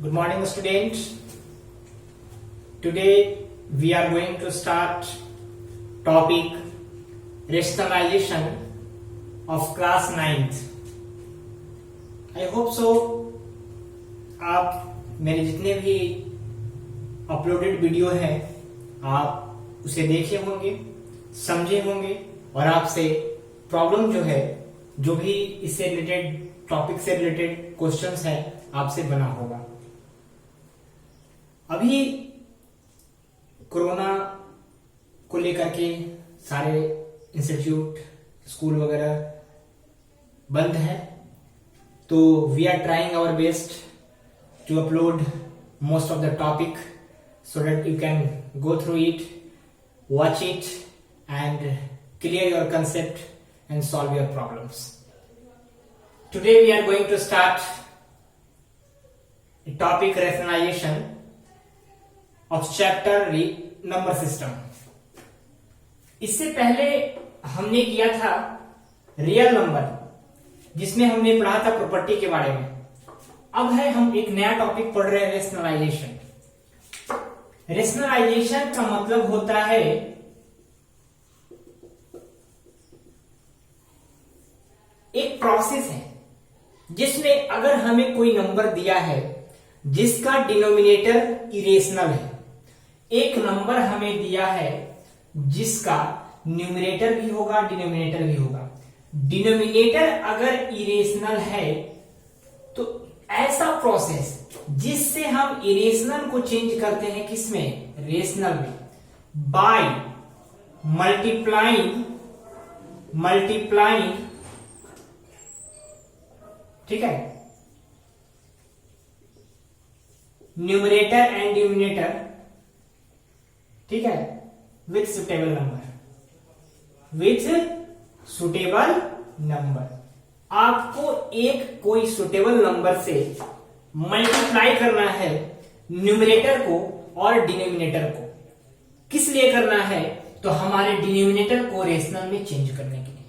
Good morning, students. Today we are going to start topic rationalization of class 9th. I hope so. आप मेरे जितने भी uploaded video हैं आप उसे देखे होंगे, समझे होंगे और आपसे प्रॉब्लम जो है, जो भी इससे रिलेटेड टॉपिक से रिलेटेड क्वेश्चंस है, आपसे बना होगा। अभी कोरोना को लेकर के सारे इंस्टीट्यूट, स्कूल वगैरह बंद है, तो we are trying our best to upload most of the topic so that you can go through it, watch it and clear your concept and solve your problems. Today we are going to start a topic rationalization of chapter number system. इससे पहले हमने किया था real number, जिसमें हमने पढ़ा था property के बारे में। अब है हम एक नया टॉपिक पढ़ रहे हैं, रेशनलाइजेशन। रेशनलाइजेशन का मतलब होता है एक प्रोसेस है जिसमें अगर हमें कोई नंबर दिया है जिसका डिनोमिनेटर इरेशनल है, एक नंबर हमें दिया है जिसका न्यूमरेटर भी होगा डिनोमिनेटर भी होगा। डिनोमिनेटर अगर इरेशनल है तो ऐसा प्रोसेस जिससे हम इरेशनल को चेंज करते हैं किसमें, रेशनल में, बाय मल्टीप्लाइंग ठीक है, न्यूमरेटर एंड डिनोमिनेटर, ठीक है, विथ सुटेबल नंबर। आपको एक कोई सुटेबल नंबर से मल्टीप्लाई करना है न्यूमरेटर को और डिनोमिनेटर को। किस लिए करना है, तो हमारे डिनोमिनेटर को रेशनल में चेंज करने के लिए।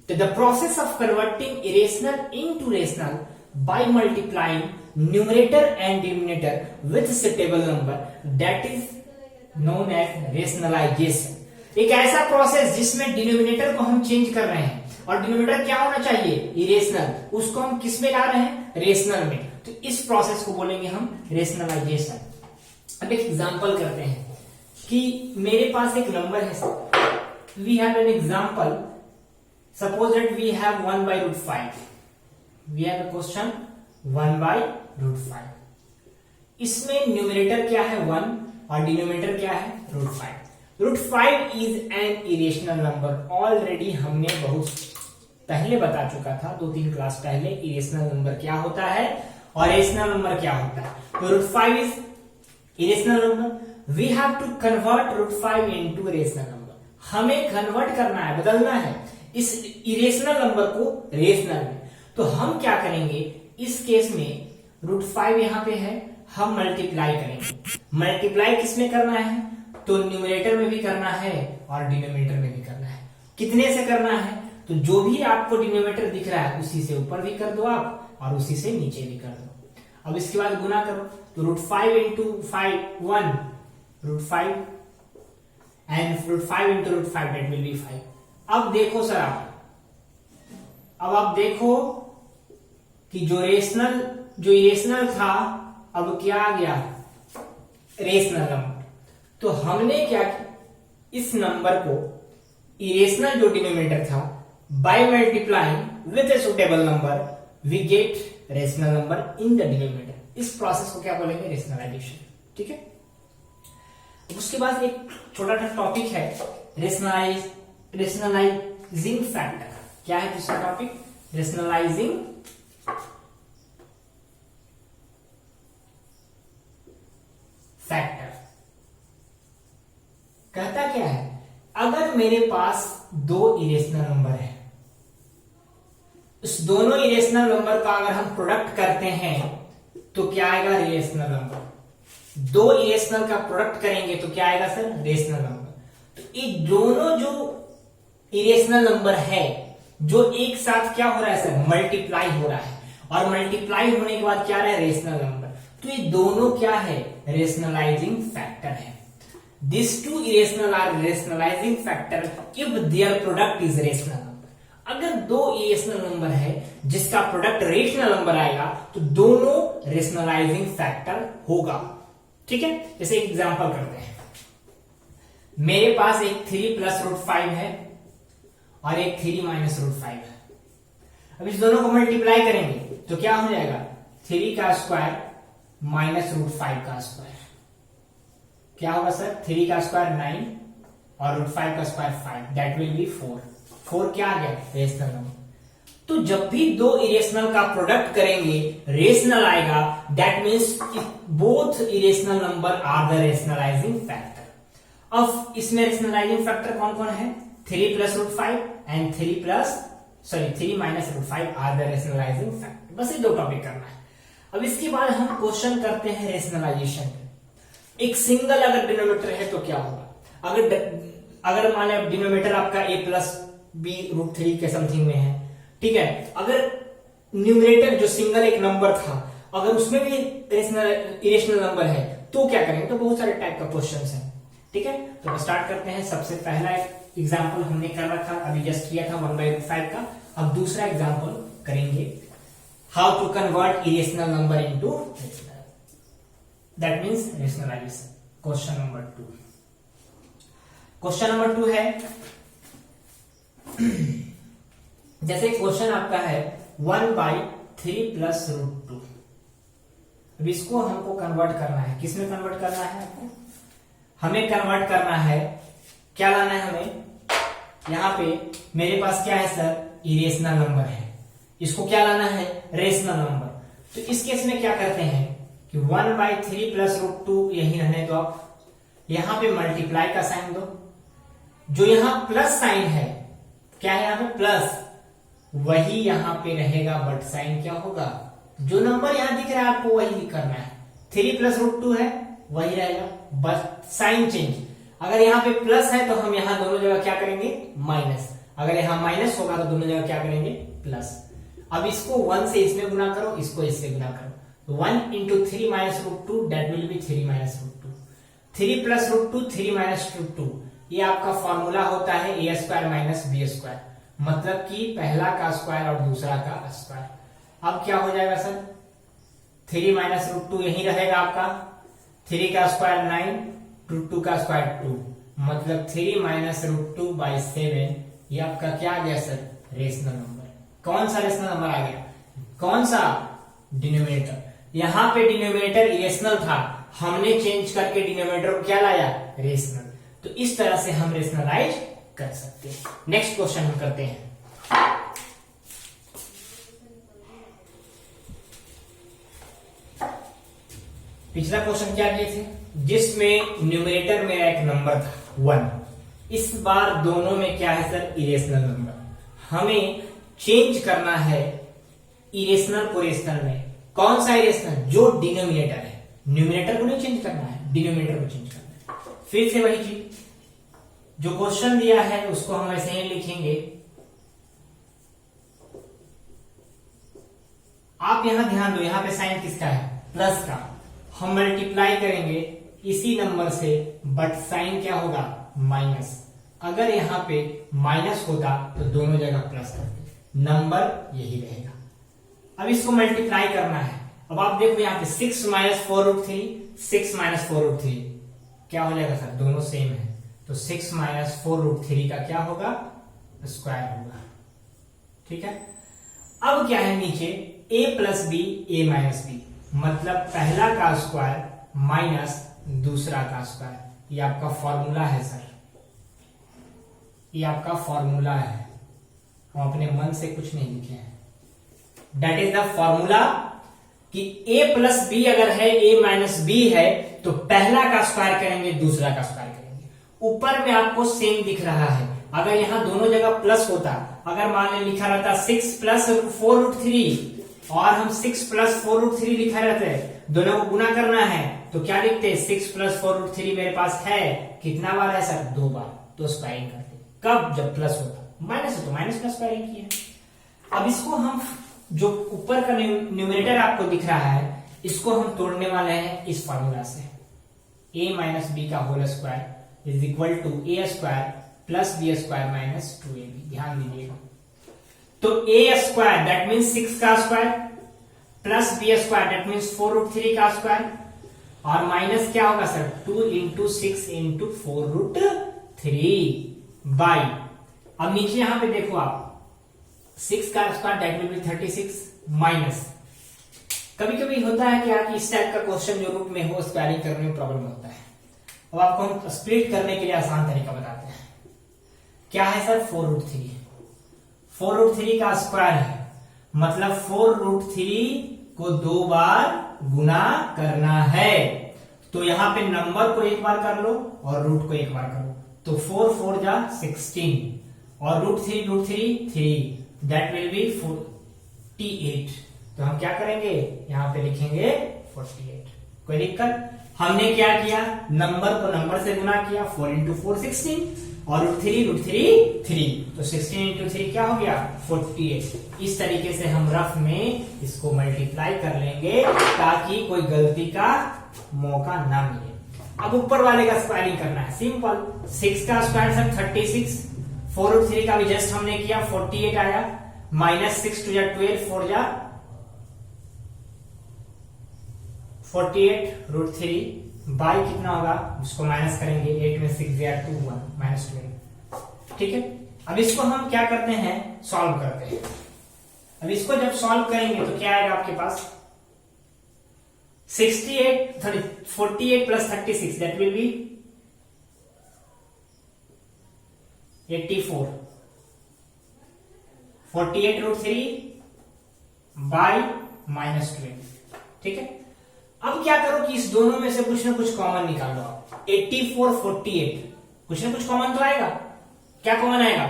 तो the process of converting irrational into rational by multiplying numerator and denominator with suitable number, that is known as rationalisation. एक ऐसा प्रोसेस जिसमें डिनोमिनेटर को हम चेंज कर रहे हैं और डिनोमिनेटर क्या होना चाहिए, इरेशनल, उसको हम किस में ला रहे हैं, रेशनल में। तो इस प्रोसेस को बोलेंगे हम रेशनलाइजेशन। अब एक एग्जांपल करते हैं कि मेरे पास एक नंबर है, we have an example, suppose that we have 1/√5, we have a question 1/√5। इसमें न्यूमरेटर क्या है 1 और डिनोमिनेटर क्या है √5। √5 is an irrational number. Already हमने बहुत पहले बता चुका था, 2-3 क्लास पहले, इरेशनल नंबर क्या होता है और रेशनल नंबर क्या होता है। तो √5 is irrational number. We have to convert √5 into rational number. हमें कन्वर्ट करना है, बदलना है इस इरेशनल नंबर को रेशनल में। तो हम क्या करेंगे, इस केस में √5 यहां पे है, हम मल्टीप्लाई करेंगे। मल्टीप्लाई किसमें करना है, तो न्यूमरेटर में भी करना है और डिनोमिनेटर में भी करना है। कितने से करना है, तो जो भी आपको डिनोमिनेटर दिख रहा है उसी से ऊपर भी कर दो आप और उसी से नीचे भी कर दो। अब इसके बाद गुना करो, तो √5 into 5 1 √5 and √5 into √5 that will B 5। अब देखो सर आप देखो कि जो इरेशनल था अब क्या आ गया, रेशनल नंबर। तो हमने क्या किया, इस नंबर को इरेशनल जो डिनोमिनेटर था by multiplying with a suitable number we get rational number in the denominator. इस प्रोसेस को क्या बोलेंगे, रेशनलाइजेशन। ठीक है। उसके बाद एक छोटा सा टॉपिक है रेशनलाइजिंग फैक्टर। क्या है दूसरा टॉपिक, रेशनलाइजिंग फैक्टर। कहता क्या है, अगर मेरे पास 2 इरेशनल नंबर है, उस दोनों इरेशनल नंबर का अगर हम प्रोडक्ट करते हैं तो क्या आएगा, रेशनल नंबर। 2 इरेशनल का प्रोडक्ट करेंगे तो क्या आएगा सर, रेशनल नंबर। तो ये दोनों जो इरेशनल नंबर है जो एक साथ क्या हो रहा है सर, मल्टीप्लाई हो रहा है, और मल्टीप्लाई होने के बाद क्या रहा है, रेशनल नंबर। तो ये दोनों क्या है, रेशनलाइजिंग फैक्टर है। These two irrational are rationalizing factor if their product is rational number। अगर दो इरेशनल नंबर है जिसका प्रोडक्ट रेशनल नंबर आएगा तो दोनों रेशनलाइजिंग फैक्टर होगा। ठीक है, जैसे एक एग्जांपल करते हैं। मेरे पास एक 3 प्लस रूट 5 है और एक 3 माइनस रूट 5 है। अब इस दोनों को मल्टीप्लाई करेंगे तो क्या हो जाएगा, 3 का स्क्वायर माइनस रूट 5 का स्क्वायर। क्या होगा सर, 3 का स्क्वायर 9 और रूट 5 का स्क्वायर 5, दैट विल बी 4। 4 क्या आ गया, रेशनल नंबर। तो जब भी दो इरेशनल का प्रोडक्ट करेंगे रेशनल आएगा, that means both irrational number are the rationalising factor. अब इसमें रेशनलाइजिंग फैक्टर कौन कौन है, 3 plus root 5 and 3 minus root 5 are the rationalising factor. बस ये दो टॉपिक करना है। अब इसके बाद हम क्वेश्चन करते हैं रेशनलाइजेशन। एक सिंगल अगर डिनोमिनेटर है तो क्या होगा, अगर मान लिया डिनोमिनेटर आपका a प्लस बी रूट 3 के समथिंग में है, ठीक है। अगर न्यूमरेटर जो सिंगल एक नंबर था अगर उसमें भी इरेशनल नंबर है तो क्या करेंगे, तो बहुत सारे टाइप का क्वेश्चंस हैं। ठीक है, तो स्टार्ट करते हैं। सबसे पहला एग्जांपल हमने कर रखा, अभी जस्ट किया था 1/5 का। अब दूसरा एग्जांपल करेंगे, how to convert irrational number into rational, that means rationalisation. Question number 2, question number 2 है जैसे क्वेश्चन आपका है 1/3 प्लस रूट 2। अब इसको हमको कन्वर्ट करना है, किसमें कन्वर्ट करना है आपको, हमें कन्वर्ट करना है, क्या लाना है हमें, यहां पे मेरे पास क्या है सर, इरेशनल नंबर है, इसको क्या लाना है, रेशनल नंबर। तो इस केस में क्या करते हैं कि 1/3 प्लस रूट 2 यही रहने दो, आप यहां पे मल्टीप्लाई का साइन दो, जो यहां प्लस साइन है, क्या है यहां पे प्लस, वही यहां पे रहेगा, बट साइन क्या होगा, जो नंबर यहां दिख रहा है आपको वही करना है। 3 प्लस रूट 2 है वही रहेगा, बस साइन चेंज। अगर यहाँ पे प्लस है तो हम यहाँ दोनों जगह क्या करेंगे, माइनस। अगर यहाँ माइनस होगा तो दोनों जगह क्या करेंगे, प्लस। अब इसको 1 से इसमें गुना करो, इसको इससे गुना करो, तो 1 into 3 minus root 2 that will be 3 minus root 2। 3 plus root 2 3 minus root 2, ये आपका फॉर्मूला होता है A square minus B square, मतलब कि पहला का स्क्वायर और दूसरा का स्क्वायर। अब क्या हो जाएगा सर, 3 माइनस रूट 2 यही रहेगा आपका, 3 का स्क्वायर 9, रूट 2 का स्क्वायर 2, मतलब 3 माइनस रूट 2/7। ये आपका क्या आ गया सर, रेशनल नंबर। कौन सा रेशनल नंबर आ गया, कौन सा, डिनोमिनेटर। यहां पे डिनोमिनेटर इरेशनल था, हमने चेंज करके डिनोमिनेटर को क्या लाया, रेशनल। तो इस तरह से हम रेशनलाइज कर सकते हैं। नेक्स्ट क्वेश्चन हम करते हैं, पिछला क्वेश्चन क्या किए थे, जिसमें न्यूमरेटर में एक नंबर था 1, इस बार दोनों में क्या है सर, इरेशनल नंबर। हमें चेंज करना है इरेशनल को रेशनल में। कौन सा इरेशनल, जो डिनोमिनेटर है, न्यूमरेटर को नहीं चेंज करना है, डिनोमिनेटर को चेंज करना है। फिर से वही चीज, जो क्वेश्चन दिया है उसको हम ऐसे ही लिखेंगे। आप यहां ध्यान दो, यहां पे साइन किसका है, प्लस का। हम मल्टीप्लाई करेंगे इसी नंबर से, बट साइन क्या होगा, माइनस। अगर यहां पे माइनस होता तो दोनों जगह प्लस करते, नंबर यही रहेगा। अब इसको मल्टीप्लाई करना है। अब आप देखो यहां पे 6 माइनस 4 रूट 3, 6 माइनस 4 रूट 3 क्या हो जाएगा सर, दोनों सेम है, तो 6 माइनस 4 रूट 3 का क्या होगा, स्क्वायर होगा। ठीक है, अब क्या है नीचे, a plus b, a minus b, मतलब पहला का स्क्वायर माइनस दूसरा का स्क्वायर। ये आपका फॉर्मूला है सर, ये आपका फॉर्मूला है, हम अपने मन से कुछ नहीं लिखे हैं। दैट इज द फॉर्मूला कि a प्लस बी अगर है, a माइनस बी है, तो पहला का स्क्वायर करेंगे, दूसरा का स्क्वायर करेंगे। ऊपर में आपको सेम दिख रहा है, अगर यहां दोनों जगह प्लस होता, अगर मान ली लिखा रहता 6 प्लस 4 रूट 3 और हम 6 प्लस 4 रूट 3 लिखा रहते, दोनों को गुना करना है, तो क्या लिखते, 6 प्लस 4 रूट 3 मेरे पास है, कितना बार है सर, 2 बार, तो स्क्वायरिंग करते। कब, जब प्लस होता, माइनस हो तो माइनस का स्क्वायरिंग किया। अब इसको हम, जो ऊपर का न्यूमरेटर आपको दिख रहा है, इसको हम तोड़ने वाले हैं इस फॉर्मूला से, a माइनस बी का whole square is equal to a square plus b square minus 2ab। ध्यान दीजिएगा, तो a स्क्वायर दैट मीन्स 6 का square plus b square that means 4√3 का स्क्वायर और माइनस क्या होगा सर 2 इंटू 6 इंटू 4√3 बाई, अब नीचे यहां पे देखो आप 6 का square that will B 36 minus, कभी कभी होता है क्या कि इस टाइप का क्वेश्चन जो रूट में हो स्क्वायरिंग करने में प्रॉब्लम होता है। अब आपको हम स्प्लिट करने के लिए आसान तरीका बताते हैं। क्या है सर 4√3, 4√3 का स्क्वायर है मतलब 4√3 को 2 बार गुना करना है, तो यहां पे नंबर को एक बार कर लो और रूट को एक बार करो, तो 4 4 जा 16 और √3 3 दैट विल बी 48। तो हम क्या करेंगे यहां पे लिखेंगे 48। कोई दिक्कत? हमने क्या किया, नंबर को नंबर से गुना किया, 4 इंटू 4 16 और √3 3, तो 16 इंटू 3 क्या हो गया 48। इस तरीके से हम रफ में इसको मल्टीप्लाई कर लेंगे ताकि कोई गलती का मौका ना मिले। अब ऊपर वाले का स्क्वायरिंग करना है, सिंपल 6 का स्क्वायर सर 36, 4√3 का भी जस्ट हमने किया 48 आया, माइनस 6 2 जा 12 4 जा 48√3 बाई कितना होगा, इसको माइनस करेंगे 8 में 6 गया 2 1 माइनस 12। ठीक है, अब इसको हम क्या करते हैं सॉल्व करते हैं। अब इसको जब सॉल्व करेंगे तो क्या आएगा आपके पास 48 plus 36 that will B 84, 48√3 by minus 12। ठीक है, अब क्या करो कि इस दोनों में से कुछ ना कुछ कॉमन निकाल लो आप। 84 48 कुछ ना कुछ कॉमन तो आएगा, क्या कॉमन आएगा,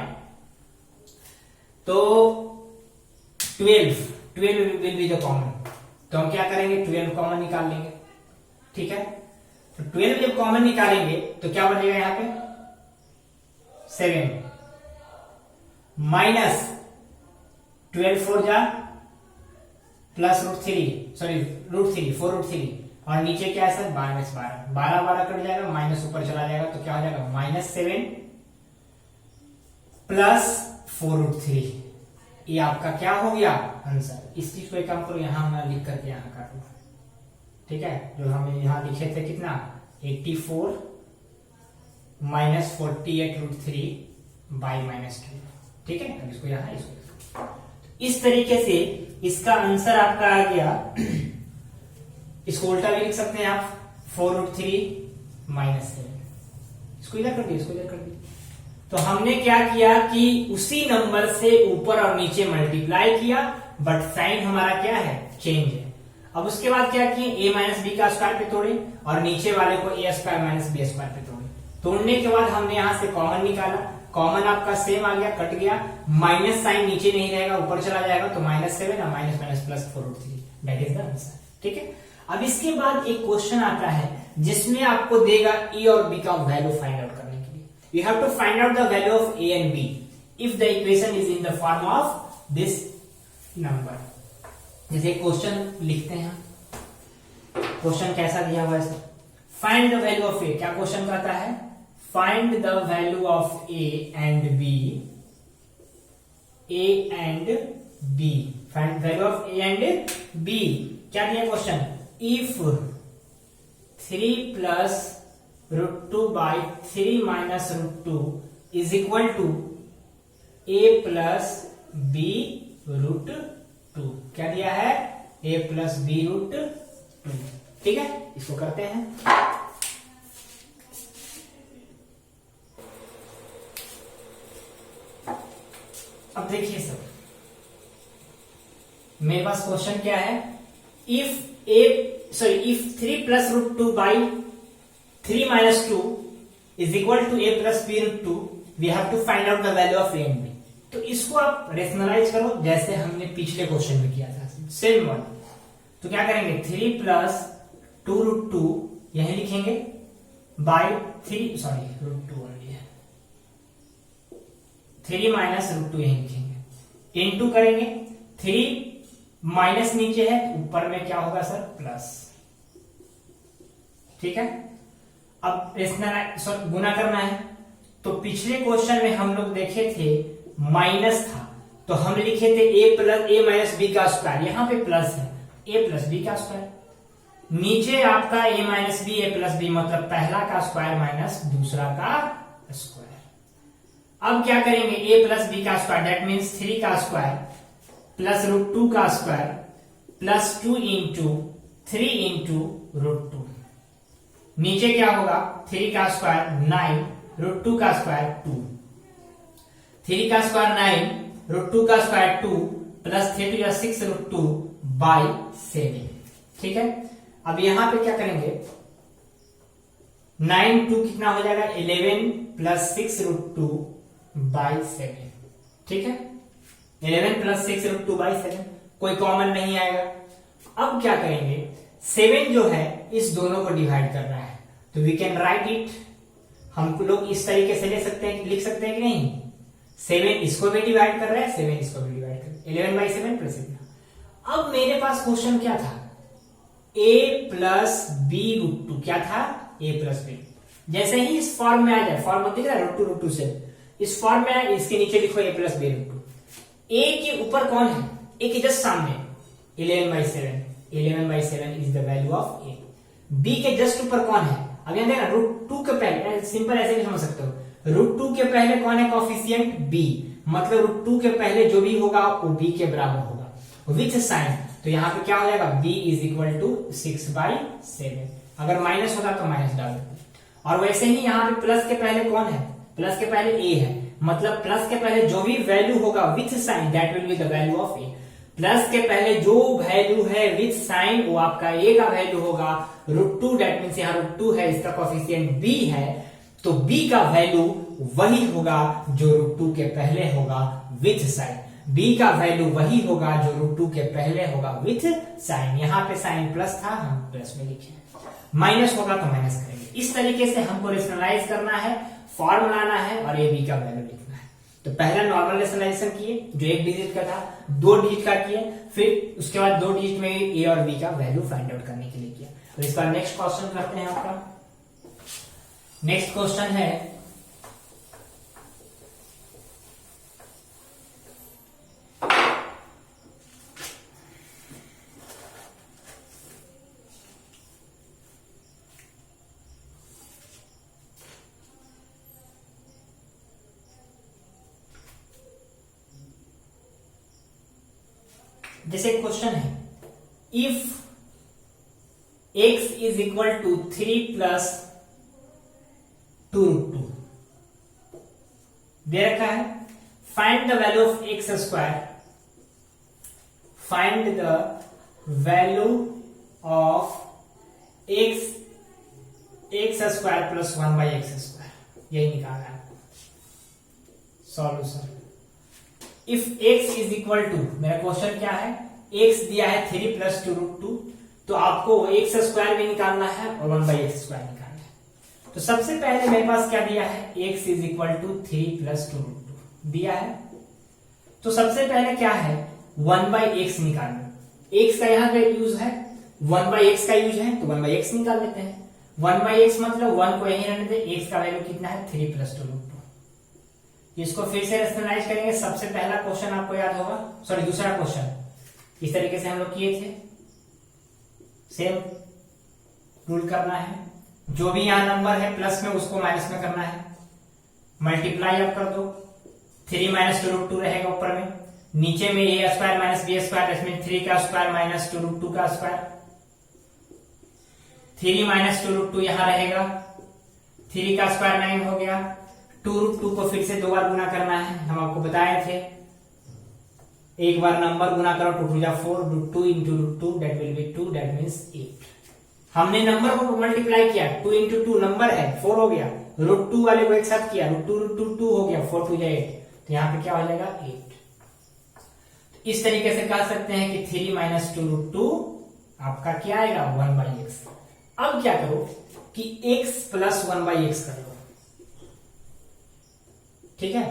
तो 12 विल बी द कॉमन, तो हम क्या करेंगे 12 कॉमन निकाल लेंगे। ठीक है, तो 12 जब कॉमन निकालेंगे तो क्या बनेगा यहां पे 7 माइनस 12 4 जा प्लस √3 सॉरी √3 4√3 और नीचे क्या है सर 12 12 कट जाएगा, माइनस ऊपर चला जाएगा तो क्या हो जाएगा -7 प्लस 4√3। ये आपका क्या हो गया आंसर। इस चीज को एक काम करो यहां मैं लिख करके यहां काटू। ठीक है, जो हम यहां लिखे थे कितना 84 माइनस 48√3 बाई -2। ठीक है, अब इसको यहां इसको इस तरीके से इसका आंसर आपका आ गया। इसको उल्टा भी लिख सकते हैं आप 4√3 माइनस 7, इसको इधर कर दिए, इसको इधर कर दिए। तो हमने क्या किया कि उसी नंबर से ऊपर और नीचे मल्टीप्लाई किया, बट साइन हमारा क्या है चेंज है। अब उसके बाद क्या किए a माइनस बी का स्क्वायर पे तोड़े और नीचे वाले को a square minus B square पे तोड़े। तोड़ने के बाद हमने यहां से कॉमन निकाला, कॉमन आपका सेम आ गया, कट गया, माइनस साइन नीचे नहीं रहेगा ऊपर चला जाएगा, तो -7 और minus minus plus 4√3 that is the answer. ठीक है, अब इसके बाद एक क्वेश्चन आता है जिसमें आपको देगा ए और बी का वैल्यू फाइंड आउट करने के लिए। You have to find out the value of a and b if the equation is in the form of this number. जैसे क्वेश्चन लिखते हैं, क्वेश्चन कैसा दिया हुआ है, find the value of a. क्या क्वेश्चन कहता है, find the value of a and b, a and b, find value of a and b. क्या दिया question, if 3 plus √2 by 3 minus √2 is equal to a plus b √2। क्या दिया है, a plus b √2। ठीक है, इसको करते हैं। अब देखिए सर, मेरे पास क्वेश्चन क्या है, if 3 plus √2 by 3 minus 2 is equal to a plus b √2 we have to find out the value of a and b। तो इसको आप रेशनलाइज करो जैसे हमने पिछले क्वेश्चन में किया था, सेम वन। तो क्या करेंगे 3 प्लस 2√2 यही लिखेंगे बाई 3 सॉरी √2 ओनली है, 3 माइनस √2 यही लिखेंगे, इनटू करेंगे 3 माइनस नीचे है, ऊपर में क्या होगा सर, प्लस। ठीक है, अब रेशनल गुना करना है। तो पिछले क्वेश्चन में हम लोग देखे थे माइनस था, तो हम लिखे थे ए माइनस बी का स्क्वायर, यहां पे प्लस है, ए प्लस बी का स्क्वायर। नीचे आपका ए माइनस बी ए प्लस बी, मतलब पहला का स्क्वायर माइनस दूसरा का स्क्वायर। अब क्या करेंगे, ए प्लस बी का स्क्वायर दैट मीन्स 3 का स्क्वायर प्लस √2 का स्क्वायर प्लस 2 इंटू 3 इंटू √2। नीचे क्या होगा, 3 का स्क्वायर 9 √2 का स्क्वायर 2, 3 का स्क्वायर 9 √2 का स्क्वायर 2 प्लस 3 या 6 √2 बाई 7। ठीक है, अब यहां पे क्या करेंगे, 9 2 कितना हो जाएगा 11 प्लस 6 √2 बाई 7। ठीक है, 11 प्लस 6 √2 बाई 7, कोई कॉमन नहीं आएगा। अब क्या करेंगे, 7 जो है इस दोनों को डिवाइड करना है, तो वी कैन राइट इट। हम लोग इस तरीके से ले सकते हैं, लिख सकते हैं कि नहीं, 7 इसको भी डिवाइड कर रहा है, 7 इसको भी डिवाइड कर रहा है, 11 बाई 7 प्लस इतना। अब मेरे पास क्वेश्चन क्या था, a प्लस बी √2, क्या था, a प्लस बी। जैसे ही इस फॉर्म में आ जाए, फॉर्म दिख रहा है √2 से, इस फॉर्म में आए, इसके नीचे लिखो a प्लस बी √2। a के ऊपर कौन है, a के जस्ट सामने 11 by 7, 11 by 7 is the value of a। b के जस्ट ऊपर कौन है, अब यहां देखना √2 के पहले, सिंपल ऐसे भी समझ सकते हो, √2 के पहले कौन है, कोफिशिएंट b, मतलब √2 के पहले जो भी होगा वो b के बराबर होगा विथ साइन। तो यहाँ पे क्या हो जाएगा, b is equal to 6 by 7। अगर माइनस होता तो माइनस डाल देते। और वैसे ही यहाँ पे प्लस के पहले कौन है, प्लस के पहले a है, मतलब प्लस के पहले जो भी वैल्यू होगा with sign that will be the value of a। Plus के पहले जो वैल्यू है विथ साइन वो आपका a का वैल्यू होगा √2, दैट मीन्स यहाँ √2 है, इसका कोफिशिएंट b है, तो b का वैल्यू वही होगा जो √2 के पहले होगा विथ साइन। b का वैल्यू वही होगा जो √2 के पहले होगा विथ साइन। यहाँ पे साइन प्लस था, हम प्लस में लिखे, माइनस होगा तो माइनस करेंगे। इस तरीके से हमको रेशनलाइज करना है, फॉर्म लाना है और ए बी का वैल्यू लिखना है। तो पहला नॉर्मल रेशनलाइजेशन किए जो 1 डिजिट का था, 2 डिजिट का किए, फिर उसके बाद 2 डिजिट में ए और बी का वैल्यू फाइंड आउट करने के लिए किया। तो इसका नेक्स्ट क्वेश्चन करते हैं। आपका नेक्स्ट क्वेश्चन है, जैसे क्वेश्चन है, if x is equal to 3 plus 2√2 दे रखा है, find the value of x square, find the value of x square plus 1 by x square, यही निकालना है solution. If x is equal to, मेरा क्वेश्चन क्या है, x दिया है 3 प्लस 2√2, तो आपको x स्क्वायर भी निकालना है और 1 बाई एक्स स्क्वायर निकालना है। तो सबसे पहले मेरे पास क्या दिया है, x is equal to 3 plus 2√2 दिया है, तो सबसे पहले क्या है, 1 बाई एक्स निकालना। x का यहाँ पे यूज है, 1 बाई एक्स का यूज है, तो 1 बाई एक्स निकाल लेते हैं। 1 बाई एक्स मतलब 1 को यही रहने दे, x का वैल्यू कितना है 3 प्लस 2√2। इसको फिर से रेशनलाइज करेंगे। सबसे पहला क्वेश्चन आपको याद होगा, सॉरी दूसरा क्वेश्चन इस तरीके से हम लोग किए थे, सेम रूल करना है, जो भी यहां नंबर है प्लस में उसको माइनस में करना है, मल्टीप्लाई आप कर दो, 3 माइनस 2√2 रहेगा ऊपर में, नीचे में a square minus B square, इसमें 3 का स्क्वायर माइनस 2√2 का स्क्वायर, 3 माइनस 2√2 यहां रहेगा, 3 का स्क्वायर 9 हो गया, 2√2 को फिर से 2 बार गुना करना है, हम आपको बताए थे, एक बार नंबर गुना करो, 2 2 जा 4, √2 into √2 that will B 2, that means 8। हमने नंबर को मल्टीप्लाई किया, 2 इंटू 2 नंबर है 4 हो गया, √2 वाले को एक साथ किया, √2 2 हो गया, 4 2 जा 8, तो यहाँ पे क्या हो जाएगा 8। इस तरीके से कह सकते हैं कि 3 माइनस 2√2 आपका क्या आएगा 1 बाई एक्स। अब क्या करो कि x प्लस 1 बाई एक्स कर लो, ठीक है,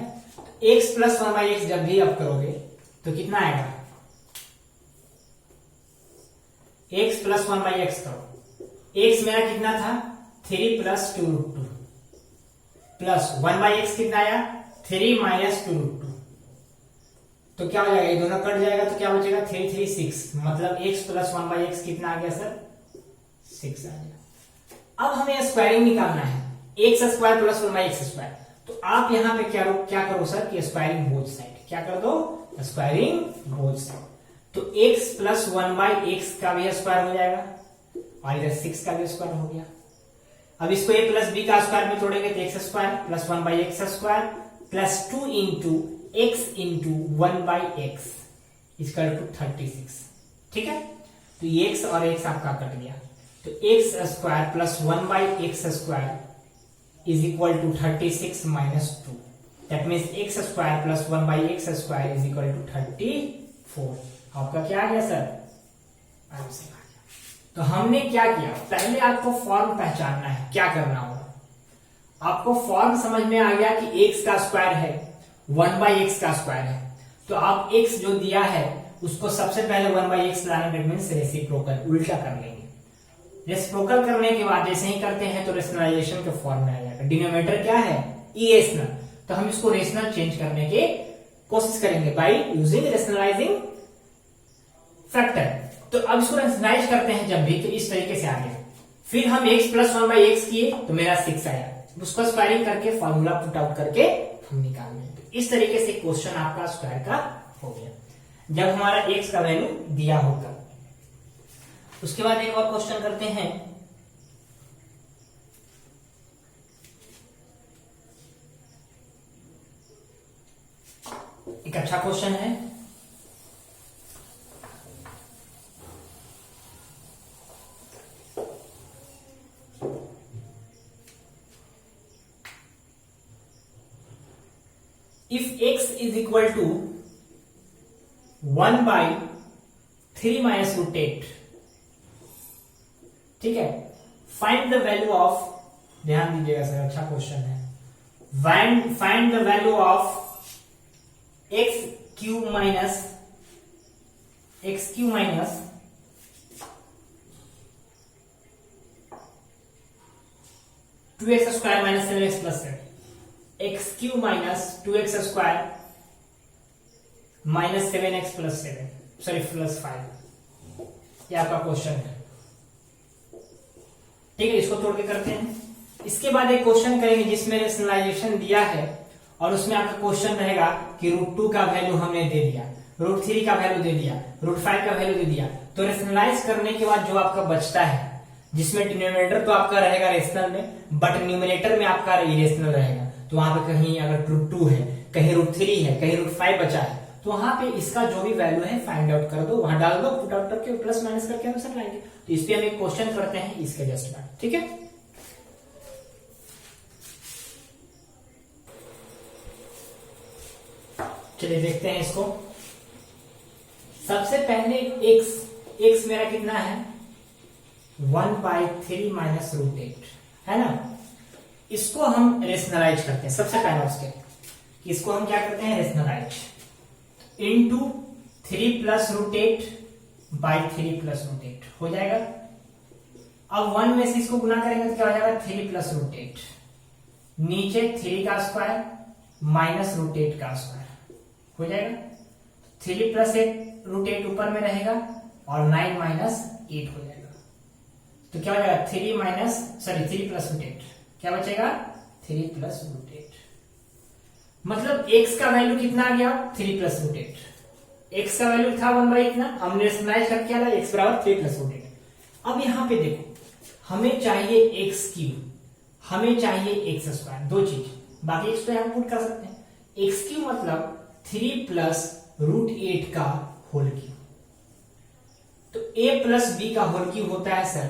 x प्लस 1 बाई एक्स जब भी आप करोगे तो कितना आएगा, एक्स प्लस 1/x करो। एक्स मेरा कितना था 3 प्लस 2√2 प्लस 1/x कितना आया 3 माइनस 2√2। तो क्या हो जाएगा, ये दोनों कट जाएगा तो क्या बचेगा 3 3 6, मतलब x प्लस 1/x कितना आ गया सर 6 आ गया। अब हमें स्क्वायरिंग निकालना है, x square plus 1/x square. तो आप यहां पे क्या करो सर कि स्क्वायरिंग बोथ साइड, क्या कर दो स्क्वायरिंग बोथ साइड। तो x प्लस 1/x का भी स्क्वायर हो जाएगा और इधर 6 का भी स्क्वायर हो गया। अब इसको a प्लस b का स्क्वायर में तोड़ेंगे तो x square plus 1/x square plus 2 into x into 1/x equal to 36। ठीक है, तो ये x और x आपका कट गया, तो x square plus 1/x square is equal to 36 minus 2। That means x square plus 1/x square is equal to 34। आपका क्या आ गया सर आंसर आ गया। तो हमने क्या किया, पहले आपको फॉर्म पहचानना है, क्या करना होगा, आपको फॉर्म समझ में आ गया कि x का स्क्वायर है 1/x का स्क्वायर है, तो आप x जो दिया है उसको सबसे पहले 1/x लाना, दैट मीन्स रेसिप्रोकल उल्टा कर लेंगे। रेसिप्रोकल करने के बाद जैसे ही करते हैं तो रेशनलाइजेशन के फॉर्म में आ जाएगा। डिनोमिनेटर क्या है इरेशनल, तो हम इसको रेशनल चेंज करने की कोशिश करेंगे बाय यूजिंग रेशनलाइजिंग फैक्टर। तो अब इसको रेशनलाइज करते हैं जब भी, तो इस तरीके से आ गया। फिर हम x प्लस 1/x किए तो मेरा 6 आया, उसको स्क्वायरिंग करके फॉर्मूला पुट आउट करके हम निकाल लेंगे। तो इस तरीके से क्वेश्चन आपका स्क्वायर का हो गया जब हमारा x का वैल्यू दिया होगा। उसके बाद एक और क्वेश्चन करते हैं, एक अच्छा क्वेश्चन है। If x is equal to 1/3 minus root 8, ठीक है, फाइंड द वैल्यू ऑफ, ध्यान दीजिएगा सर अच्छा क्वेश्चन है, find the value of x cube minus 2x square minus 7x plus 7, x cube minus 2x square minus 7x plus 7 sorry plus 5, ये आपका question है। ठीक है, इसको तोड़ के करते हैं। इसके बाद एक क्वेश्चन करेंगे जिसमें रेशनलाइजेशन दिया है और उसमें आपका क्वेश्चन रहेगा कि √2 का वैल्यू हमने दे दिया, √3 का वैल्यू दे दिया, √5 का वैल्यू दे दिया। तो रेशनलाइज करने के बाद जो आपका बचता है, जिसमें डिनोमिनेटर तो आपका रहेगा रेशनल में बट न्यूमरेटर में आपका इरेशनल रहेगा, तो वहां पे कहीं अगर √2 है, कहीं √3 है, कहीं √5 बचा है, तो वहां पे इसका जो भी वैल्यू है फाइंड आउट कर दो, वहां डाल दो, पुट आउट करके प्लस माइनस करके आंसर लाएंगे। तो इस पे हम एक क्वेश्चन करते हैं इसके जस्ट बाद, ठीक है। चलिए देखते हैं इसको। सबसे पहले x मेरा कितना है 1/3 माइनस रूट 8 है ना, इसको हम रेशनलाइज करते हैं। सबसे पहला उसके इसको हम क्या करते हैं rationalise, into 3 plus root 8 by 3 plus root 8 हो जाएगा। अब 1 में से इसको गुना करेंगे तो क्या हो जाएगा 3 प्लस रूट 8, नीचे 3 का स्क्वायर माइनस रूट 8 का स्क्वायर हो जाएगा। 3 प्लस रूट 8 ऊपर में रहेगा और 9 माइनस 8 हो जाएगा। तो क्या हो जाएगा 3 प्लस रूट 8 क्या बचेगा 3 प्लस रूट 8, मतलब x का वैल्यू कितना आ गया 3 प्लस रूट 8। x का वैल्यू था 1/, इतना हमने रेशनलाइज करके क्या था x बराबर 3 प्लस रूट 8। अब यहां पे देखो हमें चाहिए x क्यूब, हमें चाहिए x स्क्वायर, दो चीज, बाकी x तो हम पुट कर सकते हैं। x क्यूब मतलब 3 प्लस रूट 8 का होल क्यूब, तो a प्लस बी का होल क्यूब होता है सर,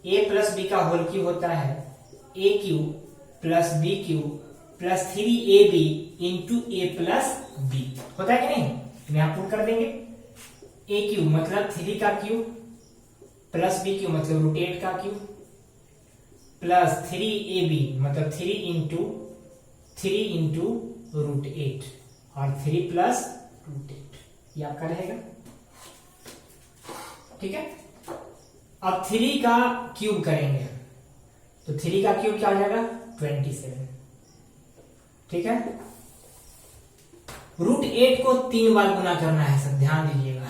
a प्लस बी का होल क्यूब होता है a cube plus b cube plus 3ab into a प्लस b होता है कि नहीं, यहां पुट कर देंगे। a क्यूब मतलब 3 का क्यूब प्लस b क्यूब मतलब रूट 8 का क्यूब प्लस 3ab मतलब 3 इंटू रूट 8 और 3 प्लस रूट 8, ये आपका रहेगा। ठीक है। अब 3 का क्यूब करेंगे, तो 3 का क्यूब क्या हो जाएगा 27, ठीक है। √8 को 3 बार गुना करना है सब, ध्यान दीजिएगा।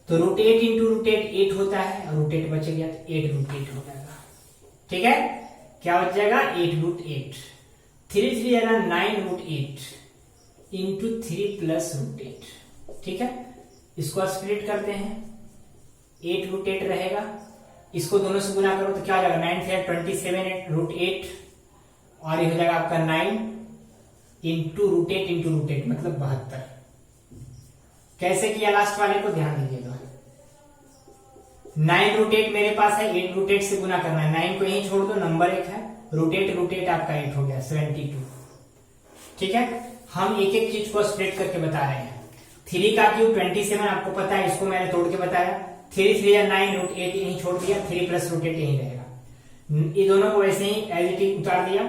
तो √8 इंटू √8 8 होता है, और √8 बच गया तो 8 √8 हो जाएगा, ठीक है। क्या बच जाएगा 8 √8, 3 3 जाएगा 9 √8 इंटू 3 प्लस √8, ठीक है। इसको स्प्लिट करते हैं, 8 √8 रहेगा, इसको दोनों से गुना करो तो क्या हो जाएगा 9 3 27 √8, और ये हो जाएगा आपका 9 इंटू √8 मतलब 72। कैसे किया लास्ट वाले को ध्यान दीजिएगा। 9 √8 मेरे पास है, 8 √8 से गुना करना है, 9 को यहीं छोड़ दो, नंबर 1 है, √8 आपका 8 हो गया 72, ठीक है। हम एक एक चीज को स्प्लिट करके बता रहे हैं। 3 का क्यूब 27 आपको पता है, इसको मैंने तोड़ के बताया। 3 3 9 √8 यहीं छोड़ दिया, 3 प्लस √8 यहीं रहेगा। ये दोनों को वैसे ही एज इट इज उतार दिया।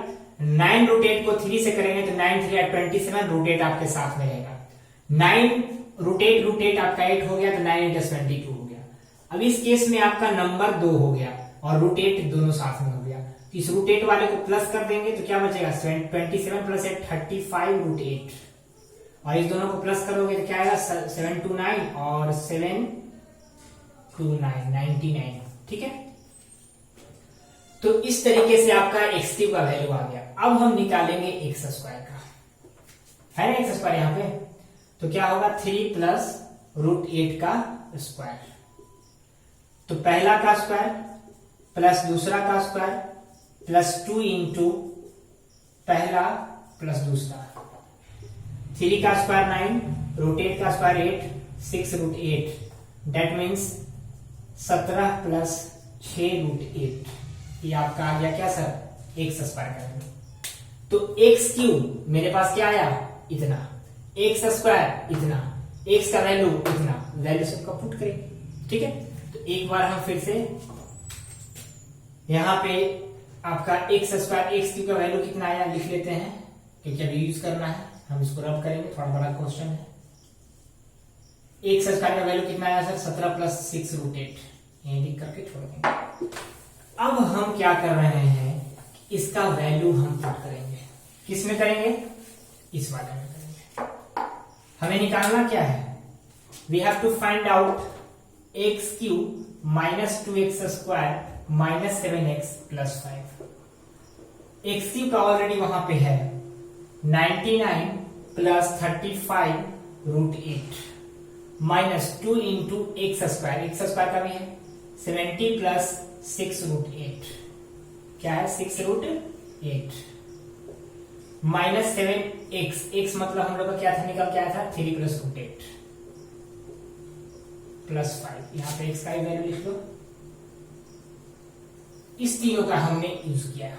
9 √8 को 3 से करेंगे तो 9 3 27, √8 आपके साथ में रहेगा। 9 √8 आपका 8 हो गया, तो 9 × 22 हो गया। अब इस केस में आपका नंबर 2 हो गया और √8 दोनों साथ में हो गया। इस √8 वाले को प्लस कर देंगे तो क्या बचेगा 27 प्लस 8 35 √8, और इस दोनों को प्लस करोगे तो क्या आएगा 7 2 9 और 7 2 9 99, ठीक है। तो इस तरीके से आपका x³ का वैल्यू आ गया। अब हम निकालेंगे x² का, है ना x² यहां पे, तो क्या होगा 3 प्लस √8 का स्क्वायर, तो पहला का स्क्वायर प्लस दूसरा का स्क्वायर प्लस 2 इंटू पहला प्लस दूसरा, 3 का स्क्वायर 9, √8 का स्क्वायर 8, 6 √8, दैट मीन्स 17 प्लस 6 √8, ये आपका आ गया क्या सर x² का वैल्यू। तो x³ मेरे पास क्या आया इतना, x² इतना, x का वैल्यू इतना, वैल्यू सबका पुट करेंगे, ठीक है। तो एक बार हम फिर से यहां पे आपका x² x³ का वैल्यू कितना आया लिख लेते हैं, क्योंकि अभी यूज करना है, हम इसको रब करेंगे, थोड़ा बड़ा क्वेश्चन है। x² का वैल्यू कितना आया सर 17 प्लस 6 √8, यही लिख करके छोड़ देंगे। अब हम क्या कर रहे हैं, इसका वैल्यू हम पुट करेंगे, किस में करेंगे इस वाले में करेंगे। हमें निकालना क्या है, we have to find out x³ minus 2x² minus 7x plus 5। x³ का ऑलरेडी वहां पे है 99 प्लस 35 √8 माइनस 2 इंटू x² का भी है 70 प्लस 6 √8, क्या है 6 √8 माइनस 7x, x मतलब हम लोग का क्या था निकल के आया था 3 प्लस √8 प्लस 5, यहां पे x का ही वैल्यू लिख लो। इस तीनों का हमने यूज किया।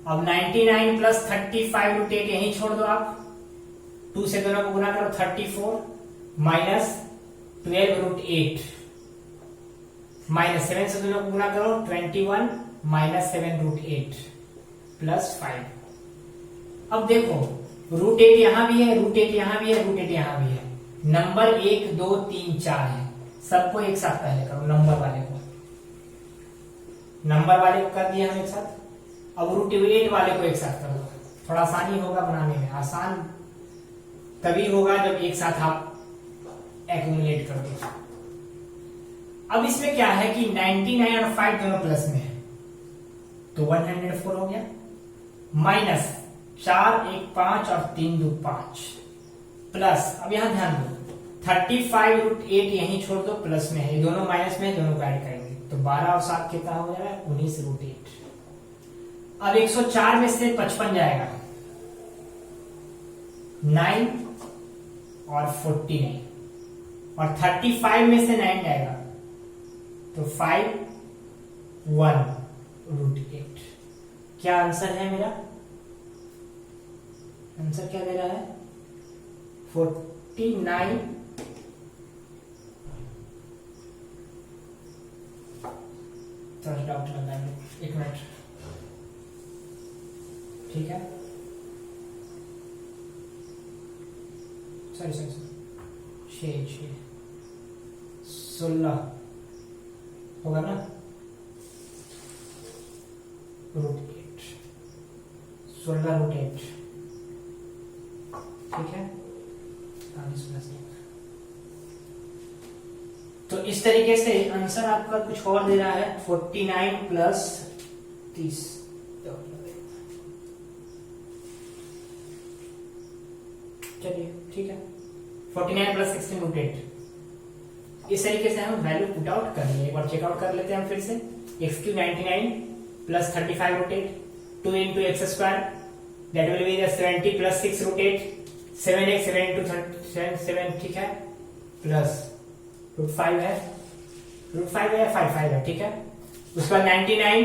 अब 99 प्लस 35 √8 यहीं छोड़ दो आप, 2 से दोनों को गुना करो 34 माइनस 12 √8 माइनस 7 से दोनों को गुना करो 21 माइनस 7 √8 प्लस 5। अब देखो √8 यहां भी है, √8 यहां भी है, √8 यहां भी है, नंबर 1 2 3 4 है, सबको एक साथ पहले करो, नंबर वाले को कर दिया हम एक साथ। अब √8 वाले को एक साथ करो, थोड़ा आसानी होगा बनाने में, आसान तभी होगा जब एक साथ आप एक्यूमुलेट कर दो। अब इसमें क्या है कि 99 और 5 दोनों प्लस में है, तो 104 हो गया, माइनस 4 1 5 और 3 2 5 प्लस, अब यहां ध्यान दो 35 √8 यहीं छोड़ दो, प्लस में है, ये दोनों माइनस में है, दोनों को ऐड करेंगे तो 12 और 7 कितना हो जाएगा 19 √8। अब 104 में से 55 जाएगा 9 और 49, और 35 में से 9 जाएगा तो 5 1 √8। क्या आंसर है मेरा, आंसर क्या दे रहा है 49। थोड़ा डाउट लगा है, एक मिनट, ठीक है, सॉरी 6 16 होगा ना, √8, 16 √8, ठीक है। तो इस तरीके से आंसर आपका कुछ और दे रहा है 49 + 30। चलिए ठीक है, 49 + 16 √8। इस तरीके से हम वैल्यू पुट आउट कर लिए। एक बार चेकआउट कर लेते हैं हम फिर से। x³ 99 + 35 √8, 2 × x², that will be the 70 + 6 √8, 7x 7 × 7, ठीक है, प्लस √5 है, √5 है, 5 है, ठीक है। उसके बाद 99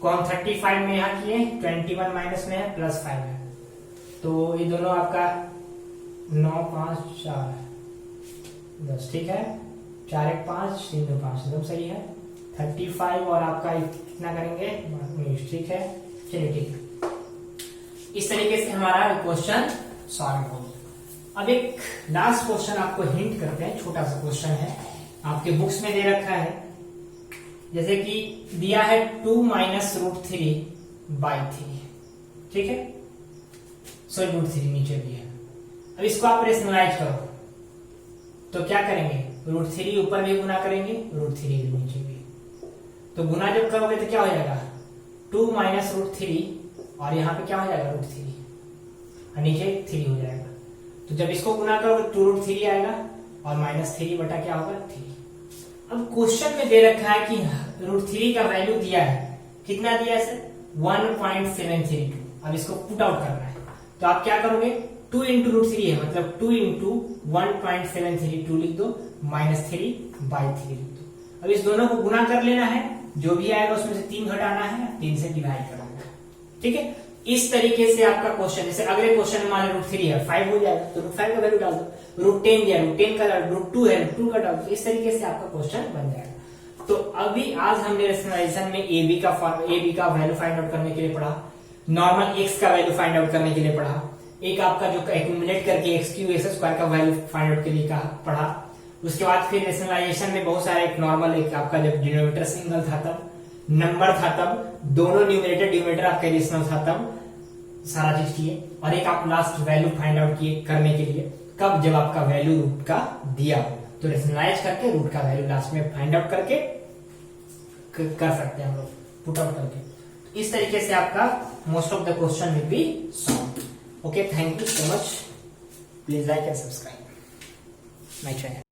को हम 35 में यहाँ किए, 21 माइनस में है, प्लस 5 है, तो ये दोनों आपका 9 5 4 10, ठीक है। 4 1 5 3 2 5 एकदम सही है। 35 और आपका कितना करेंगे 19, ठीक है। चलिए ठीक है, इस तरीके से हमारा क्वेश्चन सॉल्व हो गया। अब एक लास्ट क्वेश्चन आपको हिंट करते हैं, छोटा सा क्वेश्चन है, आपके बुक्स में दे रखा है, जैसे कि दिया है 2 - √3/3, ठीक है। सॉरी √3 नीचे दिया है। अब इसको आप रेशनलाइज करो तो क्या करेंगे, √3 ऊपर भी गुना करेंगे, √3 नीचे भी। तो गुना जब करोगे तो क्या हो जाएगा 2 - √3 और यहाँ पे क्या हो जाएगा √3 और नीचे 3 हो जाएगा। तो जब इसको गुना करोगे 2 √3 आएगा और -3 बटा क्या होगा 3। अब क्वेश्चन में दे रखा है कि √3 का वैल्यू दिया है, कितना दिया है सर 1.732। अब इसको पुट आउट करना है तो आप क्या करोगे 2 × √3 है, मतलब 2 × 1.732 लिख दो, -3/3 लिख दो। अब इस दोनों को गुना कर लेना है, जो भी आएगा उसमें से 3 घटाना है, 3 से डिवाइड करना है, ठीक है। इस तरीके से आपका क्वेश्चन, जैसे अगले क्वेश्चन में मान लो √3 है, 5 हो जाएगा तो √5 का वैल्यू डाल दो, √10 दिया, √10 का √2 है, √2 का डाल दो। इस तरीके से आपका क्वेश्चन बन जाएगा। तो अभी आज हमने रेशनलाइजेशन में AB का वैल्यू फाइंड आउट करने के लिए पढ़ा, नॉर्मल x का वैल्यू फाइंड आउट करने के लिए पढ़ा, एक आपका जो एक्यूमुलेट करके x³ x² का वैल्यू फाइंड आउट के लिए पढ़ा। उसके बाद फिर रेशनलाइजेशन में बहुत सारे, एक नॉर्मल, एक आपका जब डिनोमिनेटर सिंगल था तब, नंबर था तब, दोनों न्यूमरेटर डिनोमिनेटर आपका रेशनल था तब, सारा चीज किए। और एक आप लास्ट वैल्यू फाइंड आउट किए करने के लिए कब, जब आपका वैल्यू रूट का दिया हो, तो रेशनलाइज करके रूट का वैल्यू लास्ट में फाइंड आउट करके कर सकते हैं हम लोग, पुट आउट करके। इस तरीके से आपका most of the question will be solve. Okay, thank you so much. Please like and subscribe my channel.